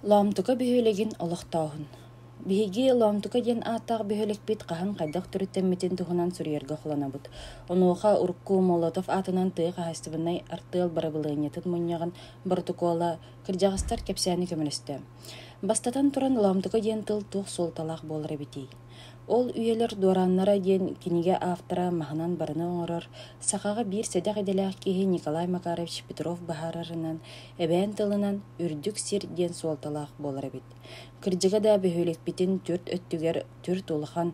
Ламтука бөһөлегин олохтоохун. Биһиги ламтука диэн ааттаах бөһөлекпит хаһан хайдах түрүттэммитин туһунан сүрүергэ холонабыт. Онуоха урукку Молотов атынан тыа хаһастыбынай артыал барабылыынньатын мунньаҕын протокола кырдьаҕастар кэпсээни көмөлөстө. Бастатан туран ламтука диэн тыл туох суолталаах буолар эбитий. Ол үйелер дуораннара диэн киниге автора маһынан барыны оҥорор, сахаҕа биир сэдэх эделээх киһи Николай Макарович Петров баһаарарынан, эбээн тылынан үрдүк сир диэн суолталаах буолар эбит. Кырдьыга да бөһүөлекпитин түрт өттүгэр түрт улахан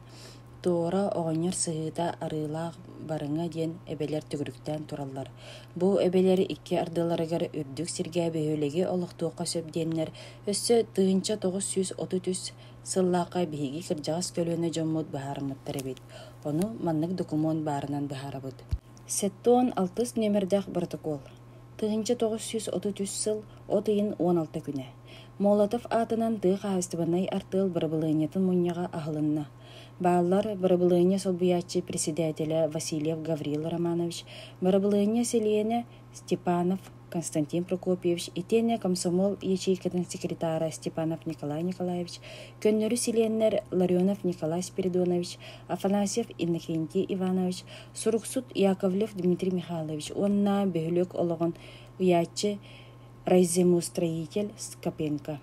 туора оҕонньор сыһыыта арыылаах барыҥа диэн эбелер түгүрүктään тураллар. Бу эбелери икки ардыларыгар үрдүк сиргэ бөһүөлеги олохтуохха сөп диэннер өссө тыынча 933 сыллаакка биһиги кырдьаҕас көлүөнө дьоммут баһаарыммыттар эбит. Ону маннык документ баарынан баһаарабыт. Сеттуон 6 номердах протокол. Тыынча 933 сыл отыйын 16 күнэ. Молотов атынан тыа хаһастыбанай артыал барабылыынньатын мунньаҕа аһылынна. Бааллар барабылыыння солбуяччы председателя Васильев Гаврил Романович, барабылыыння селиене Степанов Константин Прокопьевич, итене комсомол ячейкатын секретара Степанов Николай Николаевич, көннөрү силиеннер Ларионов Николай Спиридонович, Афанасьев Иннокентий Иванович, Суруксут Яковлев Дмитрий Михайлович, онна бөһүлөк ологон уяччы райземустроитель Скопенко.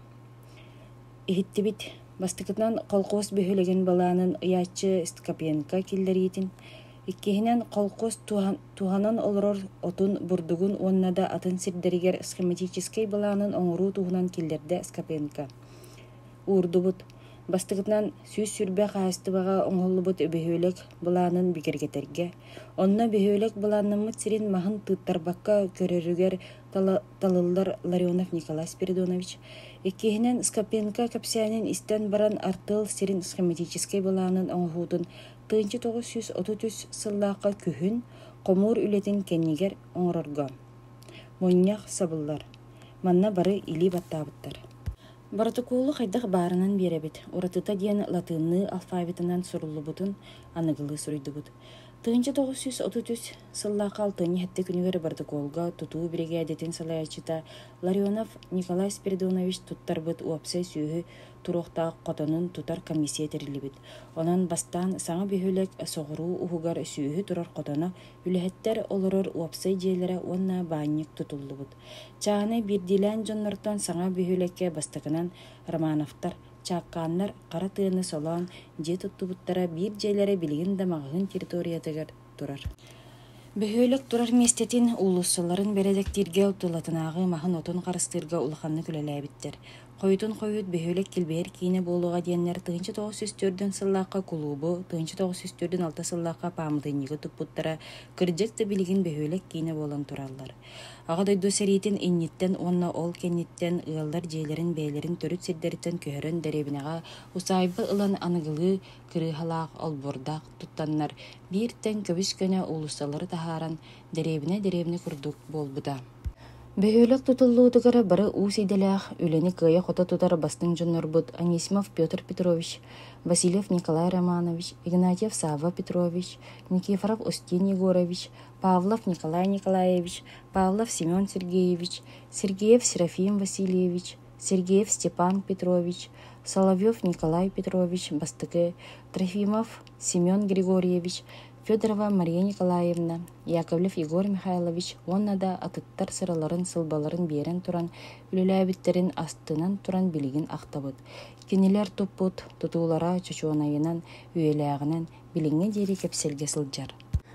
Ихиттибит бастыкытынан колхоз бөһүлеген балаанын уяччы Скопенко киллериитин. Иккиһинэн колхоз туһанан олорор отун бурдугун уоннада атын сирдеригер схематический балаанын оҥуруу туһунан киллерде Скопенко. Уурдубут бастыгытынан сүүс сүрбэ хаастыбаға оҥоллубут бөһүөлек балаанын бигергетерге. Онна бөһүөлек балаанныммыт сирин маһын тыыттарбакка көрөрүгер талыллар Ларионов Николай Спиридонович. Иккиһинэн Скопенко кэпсээнин истэн баран артыл сирин схематический балаанын оҥоһуутун тыынчы 933 сыллаакка күһүн комуур үлетин кеннигер оҥорорго. Мунньах сабыллар. Манна бары или баттаабыттар. Протоколу хайдах баарынан биэребит. Уратыта диэн латынны алфавитынан суруллубутун аныгылы суруйдубут. Тыынчы 933 сыллаакка алтыны хетте күнүгер протоколга тутуу бригадетин салаячыта Ларионов Николай Спиридонович туттарбыт уапсай сүүһү туруохтаах котонун тутар комиссия терилибит. Онон бастаан саҥа бөһүөлек соҕуруу уһугар сүүһү турар котоно үлэһэттэр олорор уапсай дьиэлэрэ уонна баанньык тутуллубут. Чааны бирдилээн дьоннортон саҥа бөһүөлекке бастакынан Романовтар чааккааннар кара тыаны солоон дьиэ туттубуттара биир дьиэлэри билигин да маҕыһын территориятыгар турар. Бөһүөлек турар местетин улуссаларын бередектирге утулатынаагы маһын отун харыстырга улаханны күлэлээбиттер. Хойутун хойут бөһүөлек килбээр киine буолуга диэннер тыынчы 904 сыллаакка кулуубу, тыынчы 904 6 сыллаакка паамытыынньыгы туппуттара кырдьык да билигин бөһүөлек киine буолан тураллар. Ага дойду сериитин инниттен уонна ол кенниттен ыаллар дьиэлэрин бээлэрин төрүт сирдериттен көһөрөн дэребинэҕа усаайбы ылан аныгылыы кырыыһалаах олбурдаах туттаннар бииртен көбүс көнө улуссалары тахааран дэребине курдук буолбута. Бөһүөлек тутуллуутугара бары уус иделээх үлэни кыайа хота тутар бастың дьоннорбут Анисимов Петр Петрович, Васильев Николай Романович, Игнатьев Сава Петрович, Никифоров Устин Егорович, Павлов Николай Николаевич, Павлов Семен Сергеевич, Сергеев Серафим Васильевич, Сергеев Степан Петрович, Соловьев Николай Петрович, бастыкы, Трофимов Семен Григорьевич, Федорова Мария Николаевна, Яковлев Егор Михайлович, онна да атыттар сыраларын сылбаларын биерен туран, үлеләбиттерин астынан туран билигин ахтабыт. Кинилер туппут, тутуулара чочуонайынан, үйеләғынан, билиңе дери кепселге сылжар.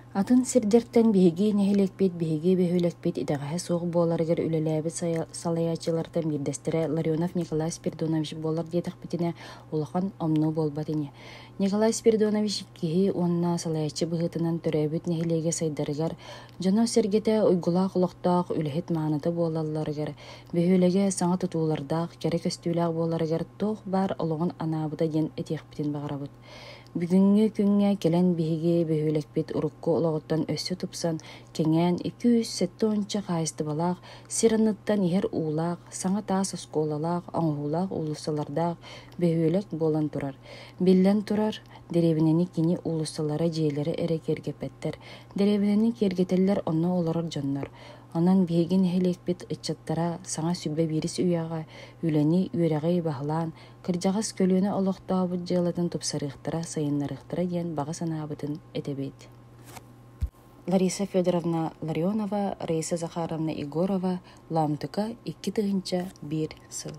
Атын сирдерттен биһиги нэһилекпит, биһиги бөһүөлекпит идэҕэһэ суох буоларыгар үлэлээбит салаячылартан бирдестере Ларионов Николай Спиридонович буолар диэтэхпитине улахан омну буолбатыне. Николай Спиридонович киһи уонна салаячы быһытынан төрөөбүт нэһилиэге сайдарыгар, дьоно сергете уйгулаах улохтоох үлэһит мааната буолалларыгар, бөһүөлеге саҥа тутуулардаах, кэри көстүүлээх буоларыгар туох баар олоҕун анаабыта диэн этиэхпитин баҕарабыт. Бүгүнгү күнгө келен биһиги бөһүөлекпит урукку олоҕуттан өссө тупсан кеңээн 270 хаайыстыбалаах, сиранныттан иһэр уулаах, саҥа таас оскуолалаах, оҥоһуулаах улуссалардаах бөһүөлек буолан турар. Биллэн турар, деребинени кини улуссалара дьиэлэри эре кергеппеттер. Деребинени кергетеллер онно олорор дьоннор. Онан биһигин эһилекпит ыччаттара саҥа сүббэ биирис үйаҕа үлэни үөрэҕи баһылаан кырдьаҕас көлүөнэ олохтообут дьыалатын тупсарыахтара сайыннарыахтара диэн баҕа санаабытын этебит. Лариса Федоровна Ларионова, Раиса Захаровна Егорова, Ламтыка 2-1 сыл.